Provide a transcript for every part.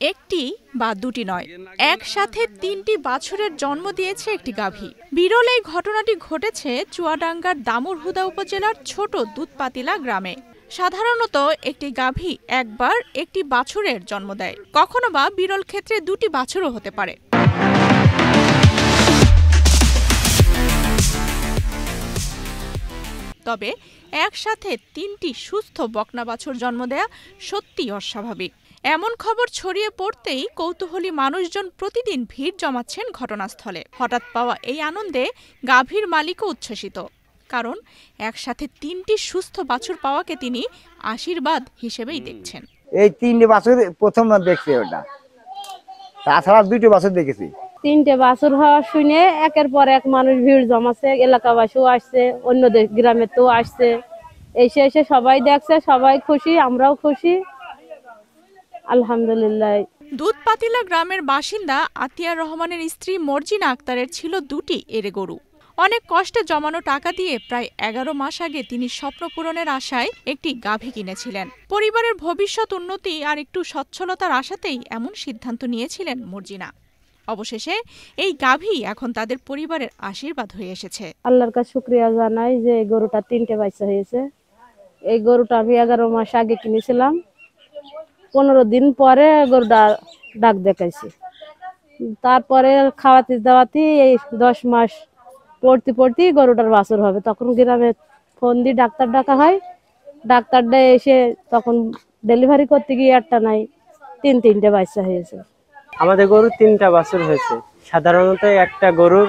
একটি বা দুটি নয়, একসাথে ৩টি বাছুরের জন্ম দিয়েছে একটি গাভী। বিরল এই ঘটনাটি ঘটেছে চুয়াডাঙ্গার দামুড়হুদা উপজেলার ছোট দুধপাতিলা গ্রামে। সাধারণত একটি গাভী একবার একটি বাছুরের জন্ম দেয়, কখনো বা বিরল ক্ষেত্রে দুটি বাছুরও হতে পারে। তবে একসাথে ৩টি সুস্থ বকনা বাছুর জন্ম দেয়া সত্যি অস্বাভাবিক। এমন খবর ছড়িয়ে পড়তেই কৌতূহলী মানুষজন প্রতিদিন ভিড় জমাচ্ছেন ঘটনাস্থলে। হঠাৎ পাওয়া এই আনন্দে গাভীর মালিকও উচ্ছ্বসিত, কারণ একসাথে ৩টি সুস্থ বাছুর পাওয়াকে তিনি আশীর্বাদ হিসেবেই দেখছেন। এই ৩টে বাছুর প্রথমবার দেখছি, ওটা তাছাড়া ২টো বাছুর দেখেছি। ৩টে বাছুর হওয়া শুনে একের পর এক মানুষ ভিড় জমাচ্ছে, এলাকাবাসীও আসছে, অন্য গ্রামে তো আসছে, এসে এসে সবাই দেখছে, সবাই খুশি, আমরাও খুশি, আলহামদুলিল্লাহ। দুধপাতিলা গ্রামের বাসিন্দা আতিয়ার রহমানের স্ত্রী মর্জিনা আক্তারের ছিল ২টি এঁড়ে গরু। অনেক কষ্টে জমানো টাকা দিয়ে প্রায় ১১ মাস আগে তিনি স্বপ্ন পূরণের আশায় একটি গাভী কিনেছিলেন। পরিবারের ভবিষ্যৎ উন্নতি আর একটু সচ্ছলতার আশাতেই এমন সিদ্ধান্ত নিয়েছিলেন মর্জিনা। অবশেষে এই গাভী এখন তাদের পরিবারের আশীর্বাদ হয়ে এসেছে। আল্লাহর কাছে শুকরিয়া জানাই যে এই গরুটা ৩টে বাচ্চা হয়েছে। এই গরুটা আমি ১১ মাস আগে কিনেছিলাম, ১৫ দিন পরে গরুটা ডাক দেখাইছি। তারপরে খাওয়াতে দাওয়াতে এই ১০ মাস পড়তে গরুটার বাছুর হবে। তখন গ্রামে ফোন দিয়ে ডাক্তার ডাকা হয়, ডাক্তারটা এসে তখন ডেলিভারি করতে গিয়ে একটা নাই ৩টে বাচ্চা হয়েছে। আমাদের গরুর ৩টা বাছুর হয়েছে। সাধারণত একটা গরুর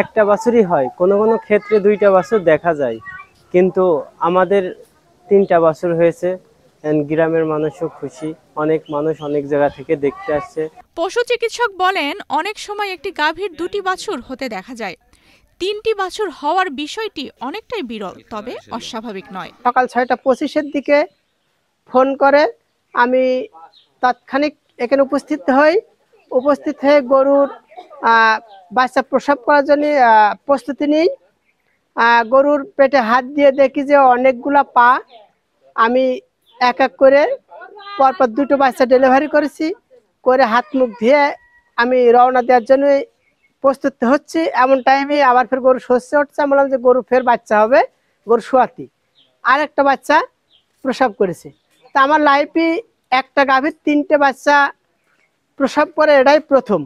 একটা বাছুরই হয়, কোনো কোনো ক্ষেত্রে 2টা বাছুর দেখা যায়, কিন্তু আমাদের 3টা বাছুর হয়েছে। গ্রামের মানুষও খুশি, অনেক মানুষ অনেক জায়গা থেকে দেখতে আসছে। পশু চিকিৎসক বলেন, অনেক সময় একটি গাভীর 2টি বাছুর হতে দেখা যায়। 3টি বাছুর হওয়ার বিষয়টি অনেকটাই বিরল, তবে অস্বাভাবিক নয়। সকাল ৬টা ২৫-এর দিকে ফোন করে আমি তাৎক্ষণিক এখানে উপস্থিত হয়ে গরুর বাচ্চা প্রসব করার জন্য প্রস্তুতি নিই। গরুর পেটে হাত দিয়ে দেখি যে অনেকগুলা পা। আমি এক এক করে পরপর 2টো বাচ্চা ডেলিভারি করে হাত মুখ ধুয়ে আমি রওনা দেওয়ার জন্য প্রস্তুত হচ্ছি। এমন টাইমে আবার ফের গরু শস্যে উঠছে, আমি বললাম যে গরু ফের বাচ্চা হবে, গরু শোয়াতি আর একটা বাচ্চা প্রসব করেছে। তা আমার লাইফে একটা গাভীর 3টে বাচ্চা প্রসব করে, এটাই প্রথম।